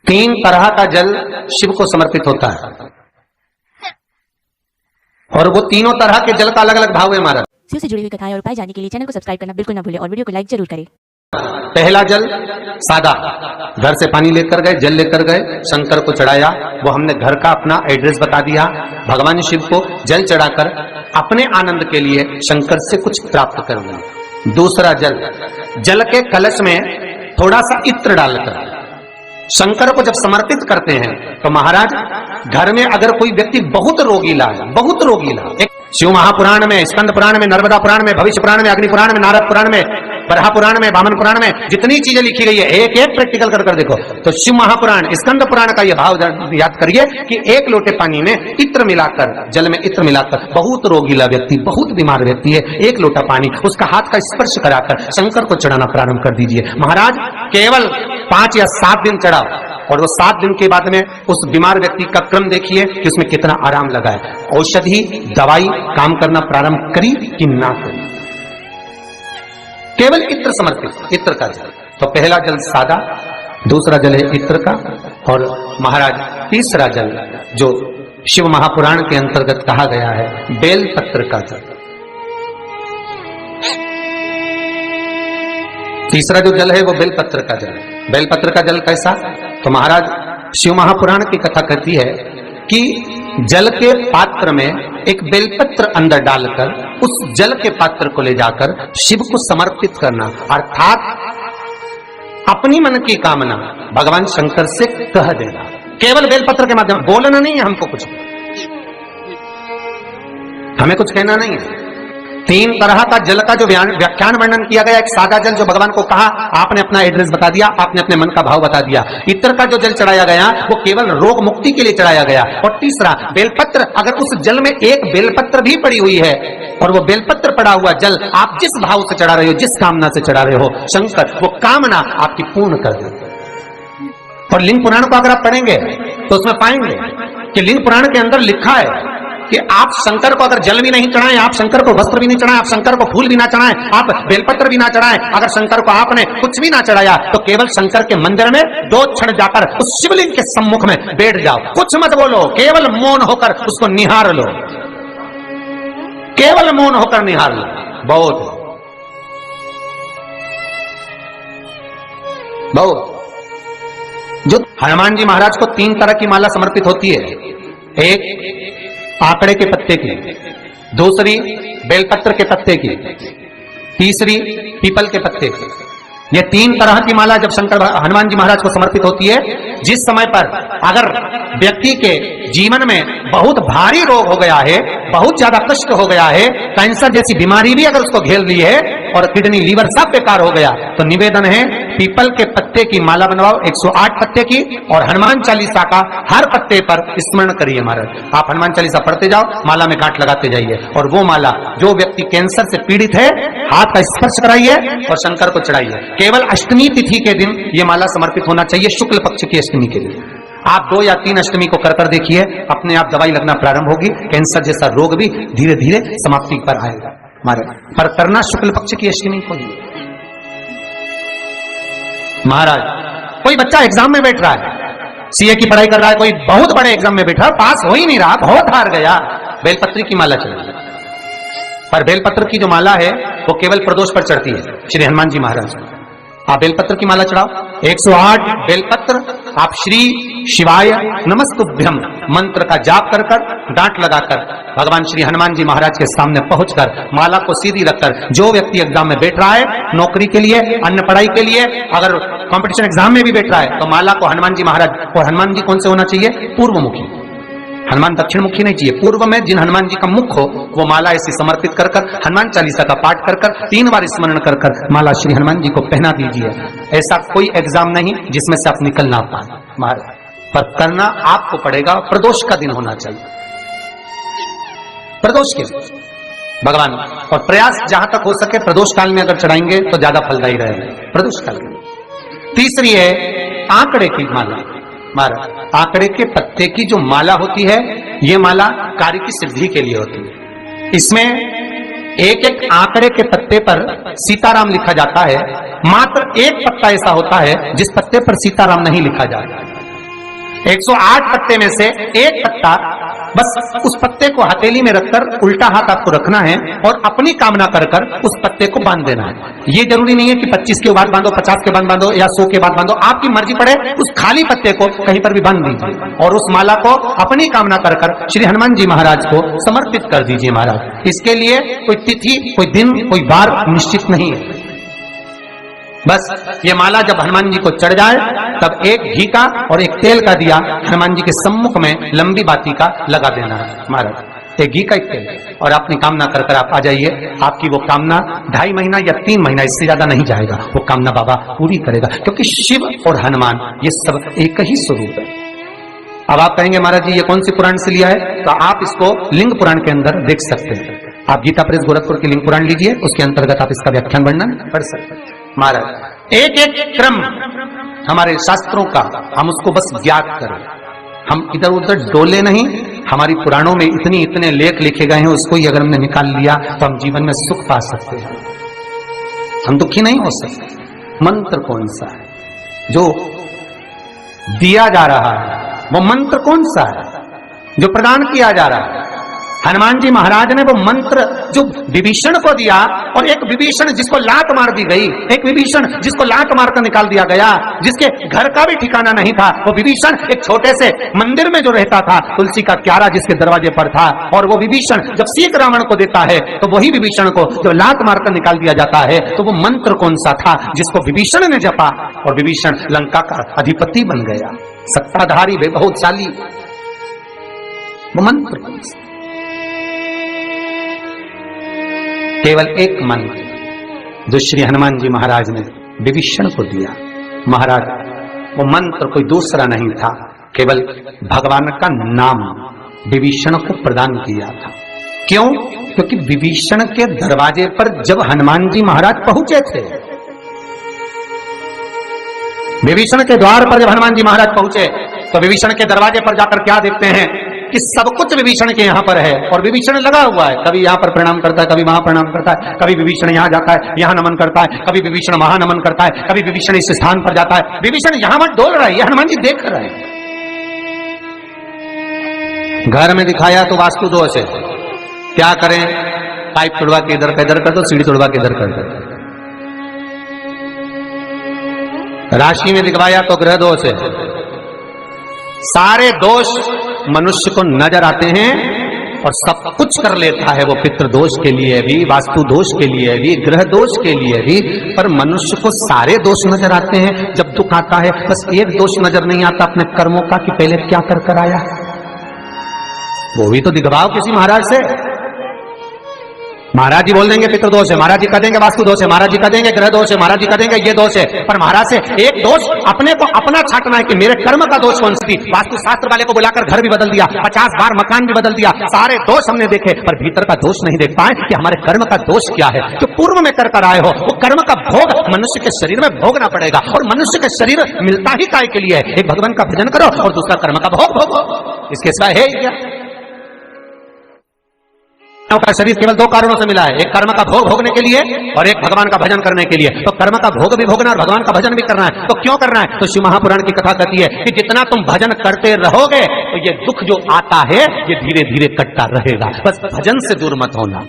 तीन तरह का जल शिव को समर्पित होता है और वो तीनों तरह के जल का अलग अलग भाव है महाराज। शिव से जुड़ी हुई कथाएं और उपाय जानने के लिए चैनल को सब्सक्राइब करना बिल्कुल ना भूलें और वीडियो को लाइक जरूर करें। पहला जल सादा, घर से पानी लेकर गए, जल लेकर गए, शंकर को चढ़ाया, वो हमने घर का अपना एड्रेस बता दिया, भगवान शिव को जल चढ़ाकर अपने आनंद के लिए शंकर से कुछ प्राप्त कर लिया। दूसरा जल, जल के कलश में थोड़ा सा इत्र डालकर शंकर को जब समर्पित करते हैं तो महाराज घर में अगर कोई व्यक्ति बहुत रोगीला है, बहुत रोगीला, एक शिव महापुराण में, स्कंद पुराण में, नर्मदा पुराण में, भविष्य पुराण में, अग्नि पुराण में, नारद पुराण में, बरहा पुराण में, वामन पुराण में जितनी चीजें लिखी गई है एक एक प्रैक्टिकल कर देखो तो शिव महापुराण, स्कंद पुराण का यह भाव याद करिए कि एक लोटे पानी में इत्र मिलाकर, जल में इत्र मिलाकर, बहुत रोगीला व्यक्ति, बहुत बीमार व्यक्ति है, एक लोटा पानी उसका हाथ का स्पर्श कराकर शंकर को चढ़ाना प्रारंभ कर दीजिए। महाराज केवल 5 या 7 दिन चढ़ाओ और वो 7 दिन के बाद में उस बीमार व्यक्ति का क्रम देखिए कि उसमें कितना आराम लगा है। औषधि दवाई काम करना प्रारंभ करी कि ना करी। केवल इत्र समर्पित, इत्र का जल। तो पहला जल सादा, दूसरा जल है इत्र का, और महाराज तीसरा जल जो शिव महापुराण के अंतर्गत कहा गया है बेलपत्र का जल। तीसरा जो जल है वो बेलपत्र का जल। बेलपत्र का जल कैसा? तो महाराज शिव महापुराण की कथा कहती है कि जल के पात्र में एक बेलपत्र अंदर डालकर उस जल के पात्र को ले जाकर शिव को समर्पित करना, अर्थात अपनी मन की कामना भगवान शंकर से कह देना, केवल बेलपत्र के माध्यम। बोलना नहीं है हमको, कुछ हमें कुछ कहना नहीं है। 3 तरह का जल का जो व्याख्यान वर्णन किया गया, एक सादा जल जो भगवान को कहा, आपने अपना एड्रेस बता दिया, आपने अपने मन का भाव बता दिया। इत्र का जो जल चढ़ाया गया वो केवल रोग मुक्ति के लिए चढ़ाया गया। और तीसरा बेलपत्र, अगर उस जल में एक बेलपत्र भी पड़ी हुई है और वो बेलपत्र पड़ा हुआ जल आप जिस भाव से चढ़ा रहे हो, जिस कामना से चढ़ा रहे हो, शंकर वो कामना आपकी पूर्ण कर देते। और लिंग पुराण को अगर आप पढ़ेंगे तो उसमें पाएंगे कि लिंग पुराण के अंदर लिखा है कि आप शंकर को अगर जल भी नहीं चढ़ाएं, आप शंकर को वस्त्र भी नहीं चढ़ाएं, आप शंकर को फूल भी ना चढ़ाएं, आप बेलपत्र भी ना चढ़ाएं, अगर शंकर को आपने कुछ भी ना चढ़ाया तो केवल शंकर के मंदिर में 2 क्षण जाकर उस शिवलिंग के सम्मुख में बैठ जाओ, कुछ मत बोलो, केवल मौन होकर उसको निहार लो, केवल मौन होकर निहार लो। बहुत जो हनुमान जी महाराज को 3 तरह की माला समर्पित होती है, एक आंकड़े के पत्ते की, दूसरी बेलपत्र के पत्ते की, तीसरी पीपल के पत्ते की। ये 3 तरह की माला जब शंकर हनुमान जी महाराज को समर्पित होती है, जिस समय पर अगर व्यक्ति के जीवन में बहुत भारी रोग हो गया है, बहुत ज्यादा कष्ट हो गया है, कैंसर जैसी बीमारी भी अगर उसको घेर ली है और किडनी लीवर सब बेकार हो गया, तो निवेदन है पीपल के पत्ते की माला बनवाओ, 108 पत्ते की, और हनुमान चालीसा का हर पत्ते पर स्मरण करिए। महाराज आप हनुमान चालीसा पढ़ते जाओ, माला में गांठ लगाते जाइए, और वो माला जो व्यक्ति कैंसर से पीड़ित है हाथ का स्पर्श कराइए और शंकर को चढ़ाइए। केवल अष्टमी तिथि के दिन ये माला समर्पित होना चाहिए, शुक्ल पक्ष की अष्टमी के दिन। आप 2 या 3 अष्टमी को कर देखिए, अपने आप दवाई लगना प्रारंभ होगी, कैंसर जैसा रोग भी धीरे धीरे समाप्ति पर आएगा। महाराज पर करना शुक्ल पक्ष की अष्टमी को ही। महाराज कोई बच्चा एग्जाम में बैठ रहा है, सीए की पढ़ाई कर रहा है, कोई बहुत बड़े एग्जाम में बैठा, पास हो ही नहीं रहा, बहुत हार गया, बेलपत्री की माला चढ़ाई। पर बेलपत्र की जो माला है वो केवल प्रदोष पर चढ़ती है श्री हनुमान जी महाराज। आप बेलपत्र की माला चढ़ाओ, 108 बेलपत्र, आप श्री शिवाय नमस्तुभ्यम मंत्र का जाप कर डांट लगाकर भगवान श्री हनुमान जी महाराज के सामने पहुंचकर माला को सीधी रखकर, जो व्यक्ति एग्जाम में बैठ रहा है, नौकरी के लिए, अन्य पढ़ाई के लिए, अगर कंपटीशन एग्जाम में भी बैठ रहा है, तो माला को हनुमान जी महाराज, और हनुमान जी कौन से होना चाहिए? पूर्वमुखी। हनुमान दक्षिण मुखी नहीं चाहिए, पूर्व में जिन हनुमान जी का मुख हो वो माला ऐसी समर्पित कर हनुमान चालीसा का पाठ कर 3 बार स्मरण कर माला श्री हनुमान जी को पहना दीजिए। ऐसा कोई एग्जाम नहीं जिसमें से आप निकल ना पाए महाराज, पर करना आपको पड़ेगा। प्रदोष का दिन होना चाहिए, प्रदोष के भगवान, और प्रयास जहां तक हो सके प्रदोष काल में अगर चढ़ाएंगे तो ज्यादा फलदायी रहेगा, प्रदोष काल में। तीसरी है आंकड़े की माला। महाराज आंकड़े के पत्ते की जो माला होती है, ये माला कार्य की सिद्धि के लिए होती है। इसमें एक एक आंकड़े के पत्ते पर सीताराम लिखा जाता है, मात्र एक पत्ता ऐसा होता है जिस पत्ते पर सीताराम नहीं लिखा जाता। 108 पत्ते में से एक पत्ता, बस उस पत्ते को हथेली में रखकर उल्टा हाथ आपको रखना है और अपनी कामना कर कर उस पत्ते को बांध देना है। ये जरूरी नहीं है कि 25 के बाद बांधो, 50 के बाद बांधो या 100 के बाद बांधो, आपकी मर्जी पड़े। उस खाली पत्ते को कहीं पर भी बांध दीजिए और उस माला को अपनी कामना कर कर श्री हनुमान जी महाराज को समर्पित कर दीजिए महाराज। इसके लिए कोई तिथि, कोई दिन, कोई बार निश्चित नहीं है। बस ये माला जब हनुमान जी को चढ़ जाए तब एक घी का और एक तेल का दिया हनुमान जी के सम्मुख में लंबी बाती का लगा देना है महाराज, एक घी का एक तेल, और अपनी कामना कर कर आप आ जाइए। आपकी वो कामना 2.5 महीना या 3 महीना, इससे ज्यादा नहीं जाएगा, वो कामना बाबा पूरी करेगा, क्योंकि शिव और हनुमान ये सब एक ही स्वरूप है। अब आप कहेंगे महाराज जी ये कौन सी पुराण से लिया है, तो आप इसको लिंग पुराण के अंदर देख सकते हैं। आप गीता प्रेस गोरखपुर के लिंग पुराण लीजिए, उसके अंतर्गत आप इसका व्याख्यान वर्णन पढ़ सकते हैं महाराज। एक एक क्रम हमारे शास्त्रों का हम उसको बस ज्ञात करें, हम इधर उधर डोले नहीं। हमारी पुराणों में इतने लेख लिखे गए हैं, उसको ही अगर हमने निकाल लिया तो हम जीवन में सुख पा सकते हैं, हम दुखी नहीं हो सकते। मंत्र कौन सा है जो दिया जा रहा है, वो मंत्र कौन सा है जो प्रदान किया जा रहा है? हनुमान जी महाराज ने वो मंत्र जो विभीषण को दिया, और एक विभीषण जिसको लात मार दी गई, एक विभीषण जिसको लात मारकर निकाल दिया गया, जिसके घर का भी ठिकाना नहीं था, वो विभीषण एक छोटे से मंदिर में जो रहता था, तुलसी का क्यारा जिसके दरवाजे पर था, और वो विभीषण जब सीख रावण को देता है तो वही विभीषण को जो लात मारकर निकाल दिया जाता है, तो वो मंत्र कौन सा था जिसको विभीषण ने जपा और विभीषण लंका का अधिपति बन गया, सत्ताधारी बहुशाली, वो मंत्र कौन सा? केवल एक मंत्र जो श्री हनुमान जी महाराज ने विभीषण को दिया महाराज, वो मंत्र कोई दूसरा नहीं था, केवल भगवान का नाम विभीषण को प्रदान किया था। क्यों? क्योंकि विभीषण के दरवाजे पर जब हनुमान जी महाराज पहुंचे थे, विभीषण के द्वार पर जब हनुमान जी महाराज पहुंचे तो विभीषण के दरवाजे पर जाकर क्या देखते हैं कि सब कुछ विभीषण के यहाँ पर है, और विभीषण लगा हुआ है, कभी यहाँ पर प्रणाम करता है, कभी वहां प्रणाम करता है, कभी विभीषण यहाँ जाता है, यहाँ नमन करता है, कभी विभीषण वहां नमन करता है, कभी विभीषण इस स्थान पर जाता है, विभीषण यहाँ मत डोल रहा है, ये हनुमान जी देख रहे हैं। घर में दिखाया तो वास्तु दोष है, क्या करें, पाइप तोड़वा के इधर का इधर कर दो, सीढ़ी तोड़वा के इधर कर दो। राशि में दिखवाया तो ग्रह दोष है। सारे दोष मनुष्य को नजर आते हैं और सब कुछ कर लेता है वो, पितृ दोष के लिए भी, वास्तु दोष के लिए भी, ग्रह दोष के लिए भी, पर मनुष्य को सारे दोष नजर आते हैं। जब दुख आता है बस एक दोष नजर नहीं आता अपने कर्मों का कि पहले क्या कर कर आया, वो भी तो दिखवाओ किसी महाराज से। महाराज जी बोल देंगे पितृ दोष है, महाराज जी कह देंगे वास्तु दोष है, महाराज जी कह देंगे ग्रह दोष है, महाराज जी कह देंगे ये दोष है, पर महाराज से एक दोष अपने को अपना छाटना है कि मेरे कर्म का दोष कौन सी। वास्तु शास्त्र वाले को बुलाकर घर भी बदल दिया, 50 बार मकान भी बदल दिया, सारे दोष हमने देखे, पर भीतर का दोष नहीं देख पाए कि हमारे कर्म का दोष क्या है। जो पूर्व में कर आए हो वो कर्म का भोग मनुष्य के शरीर में भोगना पड़ेगा, और मनुष्य के शरीर मिलता ही काय के लिए? एक भगवान का भजन करो और दूसरा कर्म का भोग भोगो, इसके सिवा है क्या? का शरीर केवल 2 कारणों से मिला है, एक कर्म का भोग भोगने के लिए और एक भगवान का भजन करने के लिए। तो कर्म का भोग भी भोगना और भगवान का भजन भी करना है। तो क्यों करना है? तो शिव महापुराण की कथा कहती है कि जितना तुम भजन करते रहोगे तो ये दुख जो आता है ये धीरे धीरे कटता रहेगा, बस भजन से दूर मत होना।